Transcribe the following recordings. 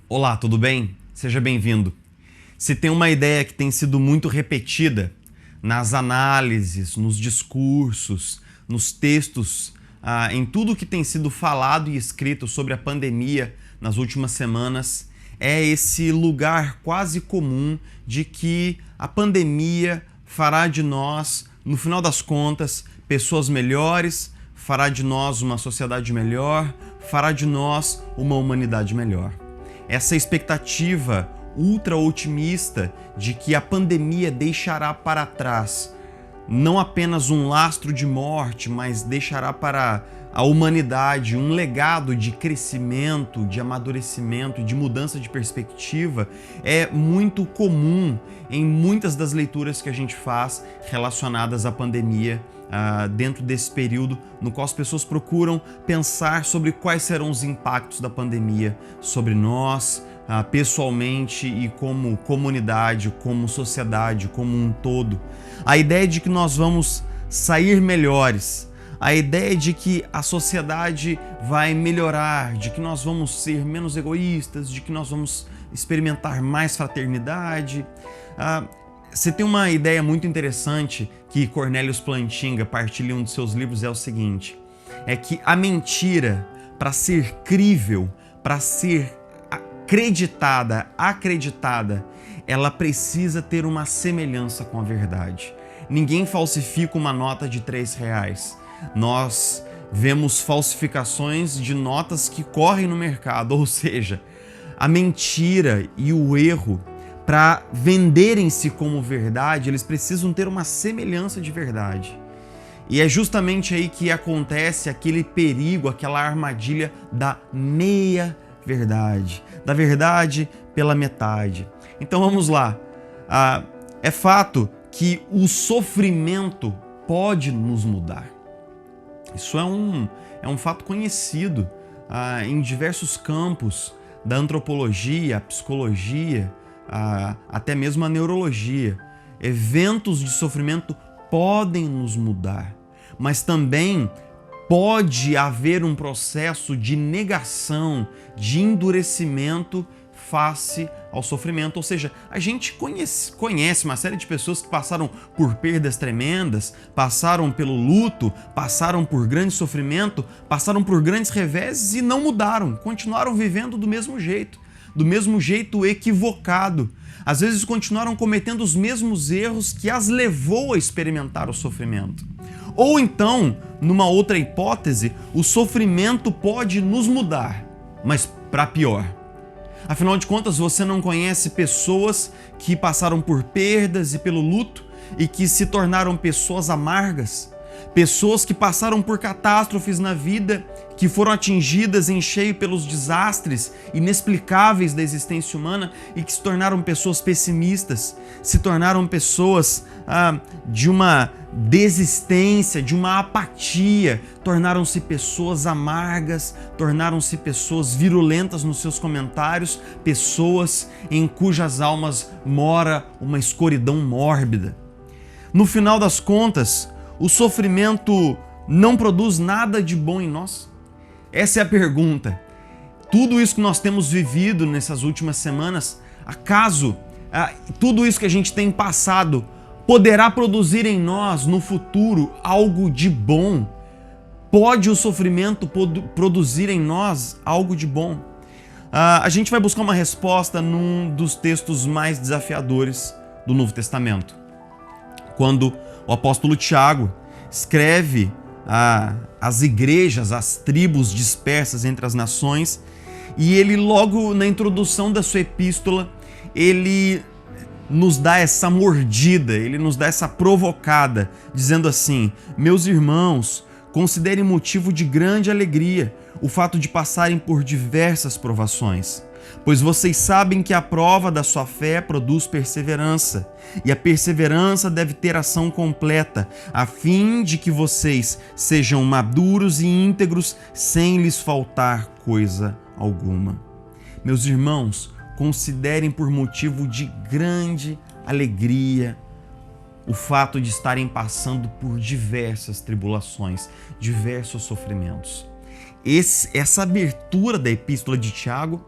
Olá, tudo bem? Seja bem-vindo. Se tem uma ideia que tem sido muito repetida nas análises, nos discursos, nos textos, em tudo que tem sido falado e escrito sobre a pandemia nas últimas semanas, é esse lugar quase comum de que a pandemia fará de nós, no final das contas, pessoas melhores, fará de nós uma sociedade melhor, fará de nós uma humanidade melhor. Essa expectativa ultra otimista de que a pandemia deixará para trás não apenas um lastro de morte, mas deixará para a humanidade um legado de crescimento, de amadurecimento, de mudança de perspectiva, é muito comum em muitas das leituras que a gente faz relacionadas à pandemia, dentro desse período no qual as pessoas procuram pensar sobre quais serão os impactos da pandemia sobre nós, pessoalmente e como comunidade, como sociedade, como um todo. A ideia de que nós vamos sair melhores, a ideia de que a sociedade vai melhorar, de que nós vamos ser menos egoístas, de que nós vamos experimentar mais fraternidade. Você tem uma ideia muito interessante que Cornelius Plantinga partilha em um de seus livros, é o seguinte: é que a mentira, para ser crível, para ser acreditada, ela precisa ter uma semelhança com a verdade. Ninguém falsifica uma nota de R$3. Nós vemos falsificações de notas que correm no mercado, ou seja, a mentira e o erro, para venderem-se como verdade, eles precisam ter uma semelhança de verdade. E é justamente aí que acontece aquele perigo, aquela armadilha da meia-verdade, da verdade pela metade. Então vamos lá. É fato que o sofrimento pode nos mudar. Isso é um fato conhecido em diversos campos da antropologia, a psicologia, até mesmo a neurologia. Eventos de sofrimento podem nos mudar, mas também pode haver um processo de negação, de endurecimento face ao sofrimento. Ou seja, a gente conhece uma série de pessoas que passaram por perdas tremendas, passaram pelo luto, passaram por grande sofrimento, passaram por grandes reveses e não mudaram, continuaram vivendo do mesmo jeito equivocado. Às vezes continuaram cometendo os mesmos erros que as levou a experimentar o sofrimento. Ou então, numa outra hipótese, o sofrimento pode nos mudar, mas para pior. Afinal de contas, você não conhece pessoas que passaram por perdas e pelo luto e que se tornaram pessoas amargas? Pessoas que passaram por catástrofes na vida, que foram atingidas em cheio pelos desastres inexplicáveis da existência humana e que se tornaram pessoas pessimistas, se tornaram pessoas de uma desistência, de uma apatia, tornaram-se pessoas amargas, tornaram-se pessoas virulentas nos seus comentários, pessoas em cujas almas mora uma escuridão mórbida. No final das contas, o sofrimento não produz nada de bom em nós? Essa é a pergunta. Tudo isso que nós temos vivido nessas últimas semanas, acaso tudo isso que a gente tem passado poderá produzir em nós no futuro algo de bom? Pode o sofrimento produzir em nós algo de bom? A gente vai buscar uma resposta num dos textos mais desafiadores do Novo Testamento, quando o apóstolo Tiago escreve às igrejas, às tribos dispersas entre as nações, e ele logo na introdução da sua epístola, ele nos dá essa mordida, ele nos dá essa provocada, dizendo assim: meus irmãos, considerem motivo de grande alegria o fato de passarem por diversas provações, pois vocês sabem que a prova da sua fé produz perseverança, e a perseverança deve ter ação completa, a fim de que vocês sejam maduros e íntegros, sem lhes faltar coisa alguma. Meus irmãos, considerem por motivo de grande alegria o fato de estarem passando por diversas tribulações, diversos sofrimentos. Essa abertura da Epístola de Tiago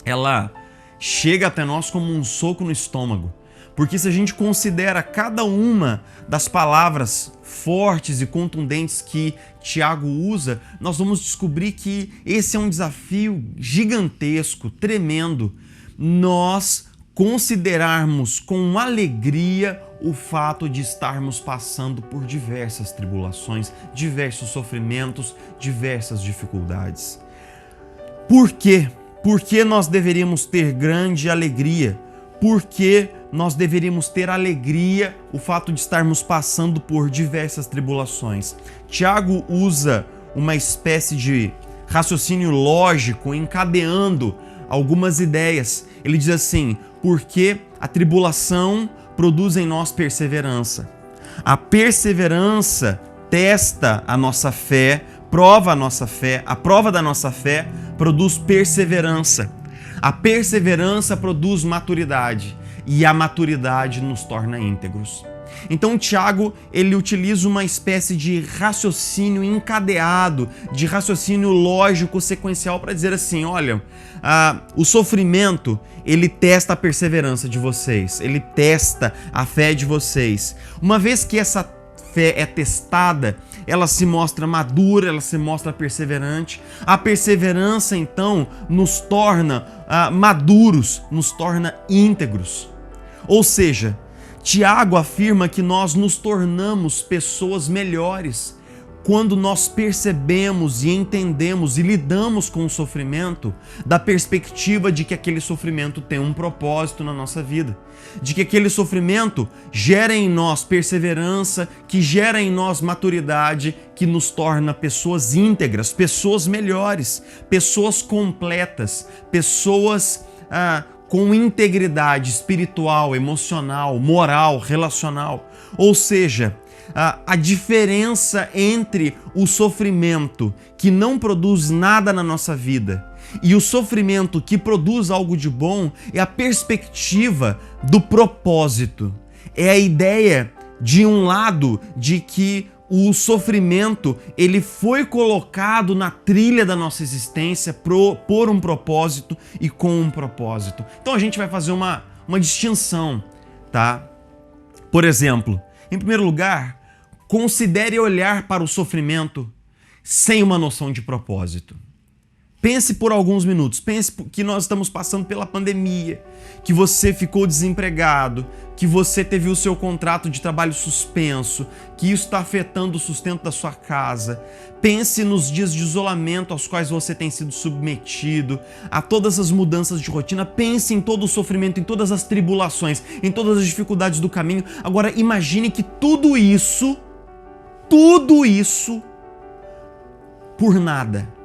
ela chega até nós como um soco no estômago. Porque se a gente considera cada uma das palavras fortes e contundentes que Tiago usa, nós vamos descobrir que esse é um desafio gigantesco, tremendo. Nós considerarmos com alegria o fato de estarmos passando por diversas tribulações, diversos sofrimentos, diversas dificuldades. Por quê? Por que nós deveríamos ter grande alegria? Por que nós deveríamos ter alegria o fato de estarmos passando por diversas tribulações? Tiago usa uma espécie de raciocínio lógico encadeando algumas ideias. Ele diz assim: porque a tribulação produz em nós perseverança. A perseverança testa a nossa fé, prova a nossa fé. A prova da nossa fé produz perseverança. A perseverança produz maturidade e a maturidade nos torna íntegros. Então Tiago, ele utiliza uma espécie de raciocínio encadeado, de raciocínio lógico sequencial para dizer assim: olha, o sofrimento, ele testa a perseverança de vocês, ele testa a fé de vocês. Uma vez que essa fé é testada, ela se mostra madura, ela se mostra perseverante. A perseverança, então, nos torna maduros, nos torna íntegros. Ou seja, Tiago afirma que nós nos tornamos pessoas melhores quando nós percebemos e entendemos e lidamos com o sofrimento da perspectiva de que aquele sofrimento tem um propósito na nossa vida, de que aquele sofrimento gera em nós perseverança, que gera em nós maturidade, que nos torna pessoas íntegras, pessoas melhores, pessoas completas, pessoas com integridade espiritual, emocional, moral, relacional. Ou seja, a diferença entre o sofrimento que não produz nada na nossa vida e o sofrimento que produz algo de bom é a perspectiva do propósito. É a ideia, de um lado, de que o sofrimento, ele foi colocado na trilha da nossa existência por um propósito e com um propósito. Então a gente vai fazer uma distinção, tá? Por exemplo, em primeiro lugar, considere olhar para o sofrimento sem uma noção de propósito. Pense por alguns minutos, pense que nós estamos passando pela pandemia, que você ficou desempregado, que você teve o seu contrato de trabalho suspenso, que isso está afetando o sustento da sua casa. Pense nos dias de isolamento aos quais você tem sido submetido, a todas as mudanças de rotina. Pense em todo o sofrimento, em todas as tribulações, em todas as dificuldades do caminho. Agora imagine que tudo isso, por nada,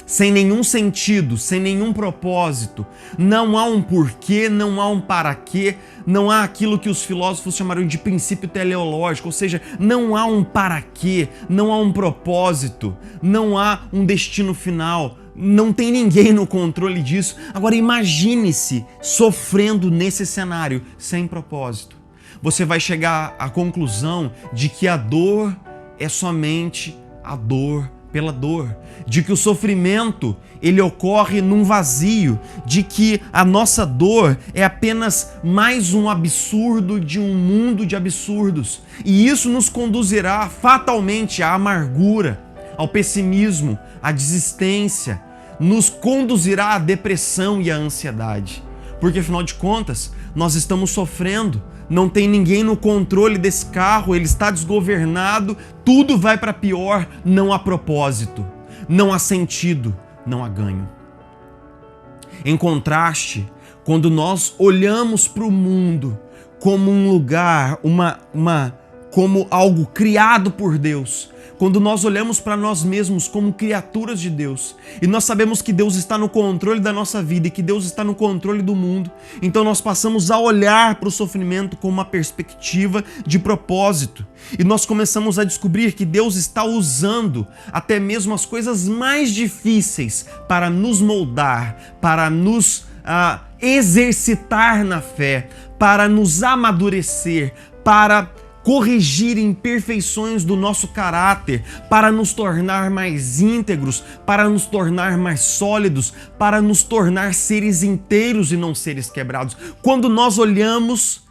sem nenhum sentido, sem nenhum propósito, não há um porquê, não há um para quê, não há aquilo que os filósofos chamariam de princípio teleológico, ou seja, não há um para quê, não há um propósito, não há um destino final, não tem ninguém no controle disso. Agora imagine-se sofrendo nesse cenário sem propósito. Você vai chegar à conclusão de que a dor é somente a dor pela dor, de que o sofrimento, ele ocorre num vazio, de que a nossa dor é apenas mais um absurdo de um mundo de absurdos. E isso nos conduzirá fatalmente à amargura, ao pessimismo, à desistência, nos conduzirá à depressão e à ansiedade. Porque afinal de contas, nós estamos sofrendo, não tem ninguém no controle desse carro, ele está desgovernado, tudo vai para pior, não há propósito, não há sentido, não há ganho. Em contraste, quando nós olhamos para o mundo como um lugar, como algo criado por Deus, quando nós olhamos para nós mesmos como criaturas de Deus e nós sabemos que Deus está no controle da nossa vida e que Deus está no controle do mundo, então nós passamos a olhar para o sofrimento com uma perspectiva de propósito e nós começamos a descobrir que Deus está usando até mesmo as coisas mais difíceis para nos moldar, para nos exercitar na fé, para nos amadurecer, para corrigir imperfeições do nosso caráter para nos tornar mais íntegros, para nos tornar mais sólidos, para nos tornar seres inteiros e não seres quebrados. Quando nós olhamos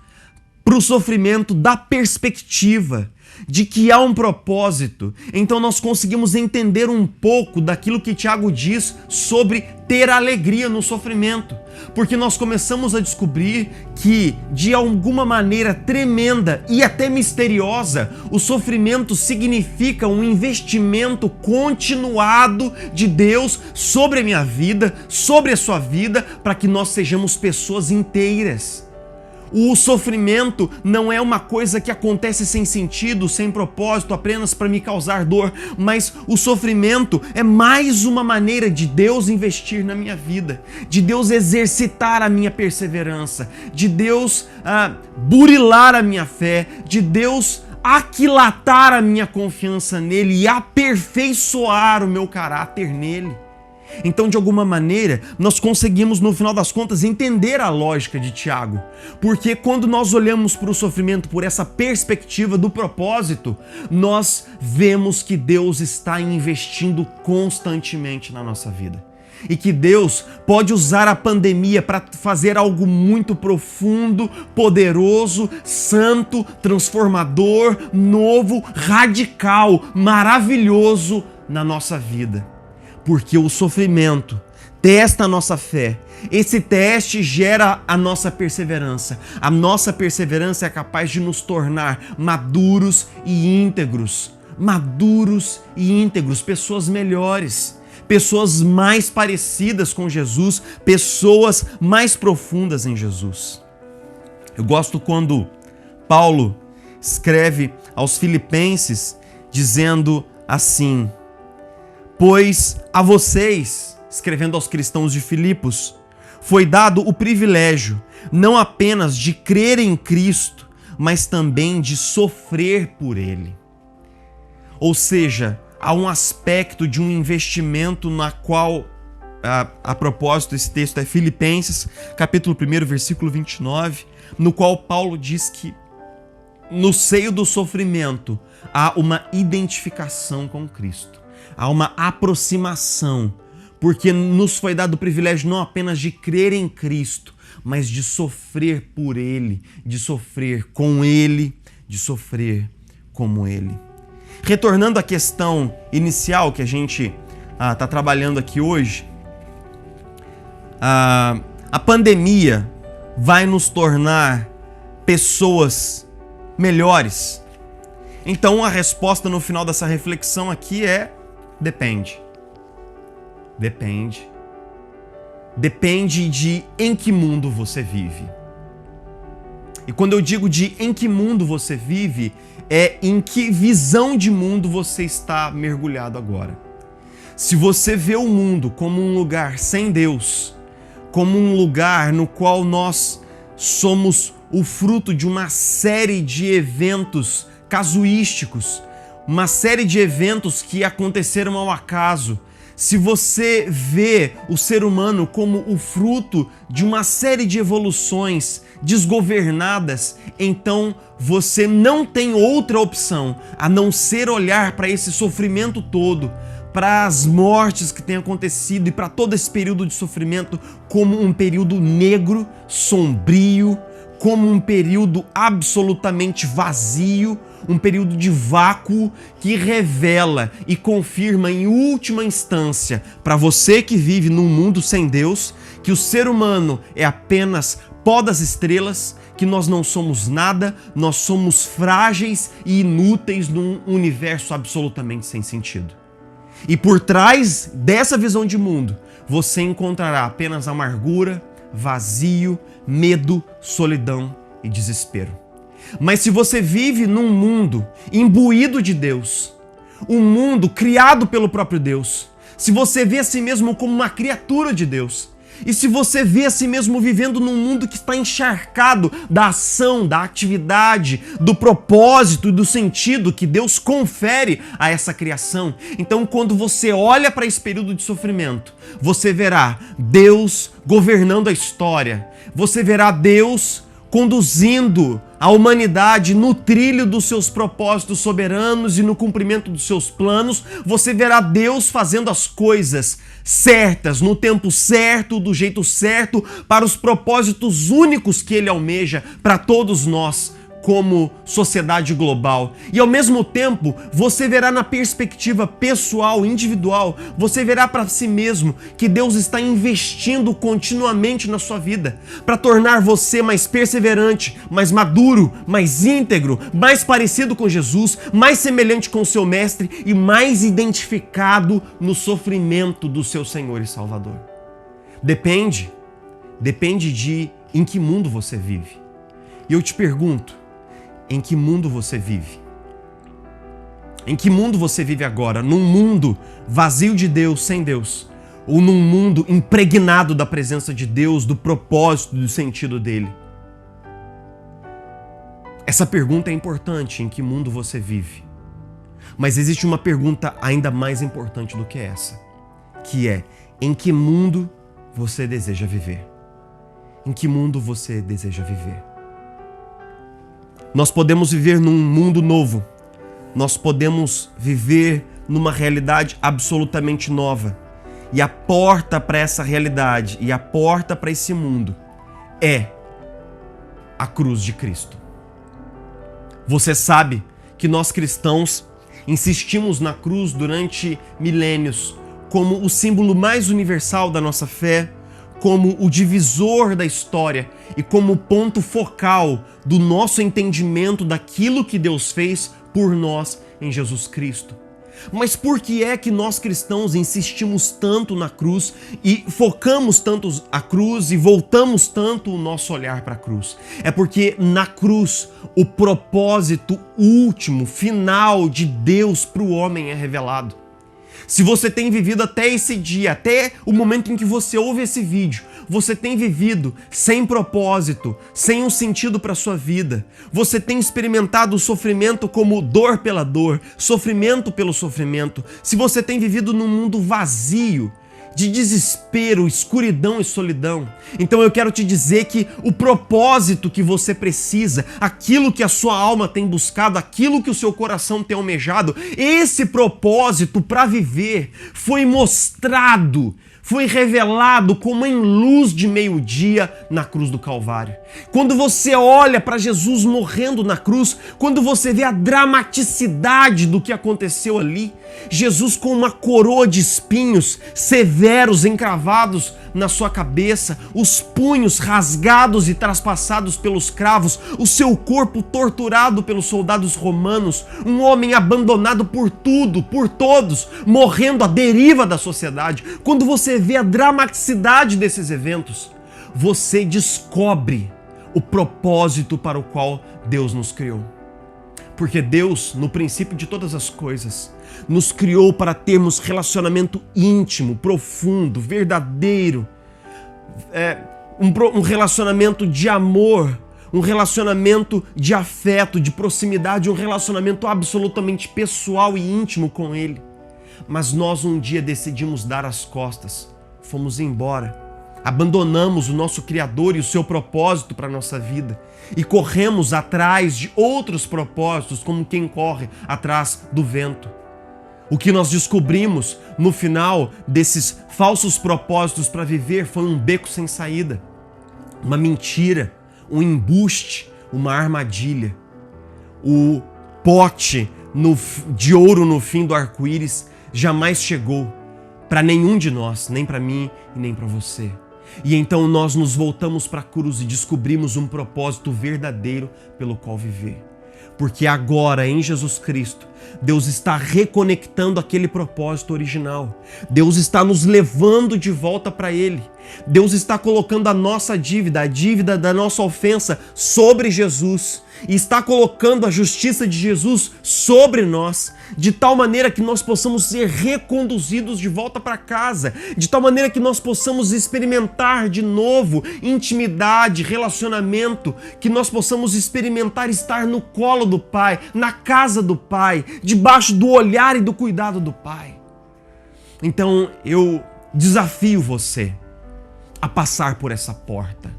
para o sofrimento da perspectiva de que há um propósito, então nós conseguimos entender um pouco daquilo que Tiago diz sobre ter alegria no sofrimento, porque nós começamos a descobrir que, de alguma maneira tremenda e até misteriosa, o sofrimento significa um investimento continuado de Deus sobre a minha vida, sobre a sua vida, para que nós sejamos pessoas inteiras. O sofrimento não é uma coisa que acontece sem sentido, sem propósito, apenas para me causar dor, mas o sofrimento é mais uma maneira de Deus investir na minha vida, de Deus exercitar a minha perseverança, de Deus burilar a minha fé, de Deus aquilatar a minha confiança nele e aperfeiçoar o meu caráter nele. Então, de alguma maneira, nós conseguimos, no final das contas, entender a lógica de Tiago. Porque quando nós olhamos para o sofrimento por essa perspectiva do propósito, nós vemos que Deus está investindo constantemente na nossa vida. E que Deus pode usar a pandemia para fazer algo muito profundo, poderoso, santo, transformador, novo, radical, maravilhoso na nossa vida. Porque o sofrimento testa a nossa fé. Esse teste gera a nossa perseverança. A nossa perseverança é capaz de nos tornar maduros e íntegros. Maduros e íntegros, pessoas melhores, pessoas mais parecidas com Jesus, pessoas mais profundas em Jesus. Eu gosto quando Paulo escreve aos Filipenses dizendo assim: pois a vocês, escrevendo aos cristãos de Filipos, foi dado o privilégio não apenas de crer em Cristo, mas também de sofrer por Ele. Ou seja, há um aspecto de um investimento na qual, a propósito, esse texto é Filipenses, capítulo 1, versículo 29, no qual Paulo diz que no seio do sofrimento há uma identificação com Cristo. Há uma aproximação, porque nos foi dado o privilégio não apenas de crer em Cristo, mas de sofrer por Ele, de sofrer com Ele, de sofrer como Ele. Retornando à questão inicial que a gente está trabalhando aqui hoje, a pandemia vai nos tornar pessoas melhores. Então a resposta no final dessa reflexão aqui é: depende. Depende. Depende de em que mundo você vive. E quando eu digo de em que mundo você vive, é em que visão de mundo você está mergulhado agora. Se você vê o mundo como um lugar sem Deus, como um lugar no qual nós somos o fruto de uma série de eventos casuísticos, uma série de eventos que aconteceram ao acaso, se você vê o ser humano como o fruto de uma série de evoluções desgovernadas, então você não tem outra opção a não ser olhar para esse sofrimento todo, para as mortes que têm acontecido e para todo esse período de sofrimento como um período negro, sombrio, como um período absolutamente vazio, um período de vácuo que revela e confirma em última instância para você que vive num mundo sem Deus, que o ser humano é apenas pó das estrelas, que nós não somos nada, nós somos frágeis e inúteis num universo absolutamente sem sentido. E por trás dessa visão de mundo, você encontrará apenas amargura, vazio, medo, solidão e desespero. Mas se você vive num mundo imbuído de Deus, um mundo criado pelo próprio Deus, se você vê a si mesmo como uma criatura de Deus, e se você vê a si mesmo vivendo num mundo que está encharcado da ação, da atividade, do propósito e do sentido que Deus confere a essa criação, então quando você olha para esse período de sofrimento, você verá Deus governando a história, você verá Deus conduzindo a humanidade no trilho dos seus propósitos soberanos e no cumprimento dos seus planos, você verá Deus fazendo as coisas certas, no tempo certo, do jeito certo, para os propósitos únicos que Ele almeja para todos nós, como sociedade global. E ao mesmo tempo, você verá na perspectiva pessoal, individual, você verá para si mesmo que Deus está investindo continuamente na sua vida para tornar você mais perseverante, mais maduro, mais íntegro, mais parecido com Jesus, mais semelhante com o seu mestre e mais identificado no sofrimento do seu Senhor e Salvador. Depende de em que mundo você vive. E eu te pergunto, em que mundo você vive? Em que mundo você vive agora? Num mundo vazio de Deus, sem Deus? Ou num mundo impregnado da presença de Deus, do propósito, do sentido dele? Essa pergunta é importante, em que mundo você vive? Mas existe uma pergunta ainda mais importante do que essa, que é, em que mundo você deseja viver? Em que mundo você deseja viver? Nós podemos viver num mundo novo. Nós podemos viver numa realidade absolutamente nova. E a porta para essa realidade e a porta para esse mundo é a cruz de Cristo. Você sabe que nós cristãos insistimos na cruz durante milênios como o símbolo mais universal da nossa fé, como o divisor da história e como o ponto focal do nosso entendimento daquilo que Deus fez por nós em Jesus Cristo. Mas por que é que nós cristãos insistimos tanto na cruz e focamos tanto a cruz e voltamos tanto o nosso olhar para a cruz? É porque na cruz o propósito último, final de Deus para o homem é revelado. Se você tem vivido até esse dia, até o momento em que você ouve esse vídeo, você tem vivido sem propósito, sem um sentido para a sua vida, você tem experimentado o sofrimento como dor pela dor, sofrimento pelo sofrimento, se você tem vivido num mundo vazio, de desespero, escuridão e solidão, então eu quero te dizer que o propósito que você precisa, aquilo que a sua alma tem buscado, aquilo que o seu coração tem almejado, esse propósito para viver foi mostrado, foi revelado como em luz de meio-dia na cruz do Calvário. Quando você olha para Jesus morrendo na cruz, quando você vê a dramaticidade do que aconteceu ali, Jesus com uma coroa de espinhos severos encravados na sua cabeça, os punhos rasgados e traspassados pelos cravos, o seu corpo torturado pelos soldados romanos, um homem abandonado por tudo, por todos, morrendo à deriva da sociedade. Quando você vê a dramaticidade desses eventos, você descobre o propósito para o qual Deus nos criou. Porque Deus, no princípio de todas as coisas, nos criou para termos relacionamento íntimo, profundo, verdadeiro, um relacionamento de amor, um relacionamento de afeto, de proximidade, um relacionamento absolutamente pessoal e íntimo com Ele. Mas nós um dia decidimos dar as costas, fomos embora, abandonamos o nosso Criador e o seu propósito para a nossa vida e corremos atrás de outros propósitos, como quem corre atrás do vento. O que nós descobrimos no final desses falsos propósitos para viver foi um beco sem saída, uma mentira, um embuste, uma armadilha. O pote de ouro no fim do arco-íris jamais chegou para nenhum de nós, nem para mim e nem para você. E então nós nos voltamos para a cruz e descobrimos um propósito verdadeiro pelo qual viver. Porque agora, em Jesus Cristo, Deus está reconectando aquele propósito original. Deus está nos levando de volta para Ele. Deus está colocando a nossa dívida, a dívida da nossa ofensa sobre Jesus. E está colocando a justiça de Jesus sobre nós, de tal maneira que nós possamos ser reconduzidos de volta para casa, de tal maneira que nós possamos experimentar de novo intimidade, relacionamento, que nós possamos experimentar estar no colo do Pai, na casa do Pai, debaixo do olhar e do cuidado do Pai. Então eu desafio você a passar por essa porta.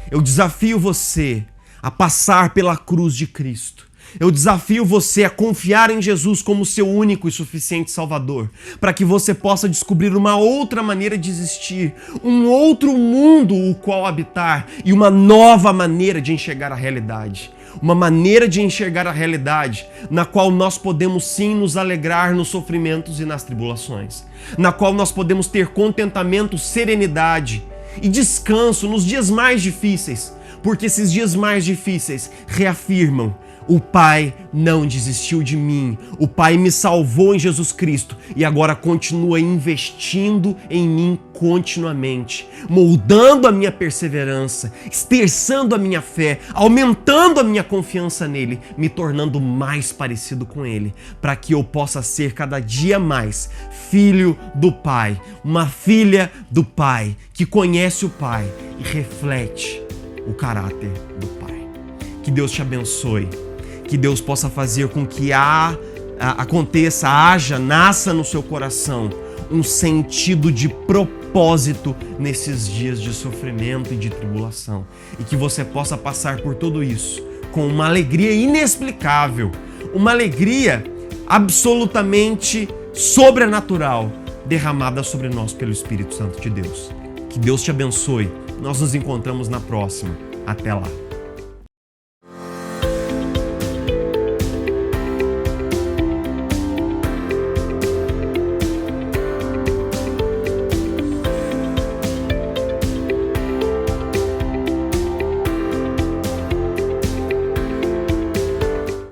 Eu desafio você a passar pela cruz de Cristo. Eu desafio você a confiar em Jesus como seu único e suficiente Salvador, para que você possa descobrir uma outra maneira de existir, um outro mundo o qual habitar e uma nova maneira de enxergar a realidade. Uma maneira de enxergar a realidade na qual nós podemos sim nos alegrar nos sofrimentos e nas tribulações, na qual nós podemos ter contentamento, serenidade e descanso nos dias mais difíceis, porque esses dias mais difíceis reafirmam: o Pai não desistiu de mim, o Pai me salvou em Jesus Cristo e agora continua investindo em mim continuamente, moldando a minha perseverança, esterçando a minha fé, aumentando a minha confiança nele, me tornando mais parecido com ele, para que eu possa ser cada dia mais filho do Pai, uma filha do Pai, que conhece o Pai e reflete o caráter do Pai. Que Deus te abençoe. Que Deus possa fazer com que nasça no seu coração um sentido de propósito nesses dias de sofrimento e de tribulação. E que você possa passar por tudo isso com uma alegria inexplicável, uma alegria absolutamente sobrenatural derramada sobre nós pelo Espírito Santo de Deus. Que Deus te abençoe. Nós nos encontramos na próxima. Até lá.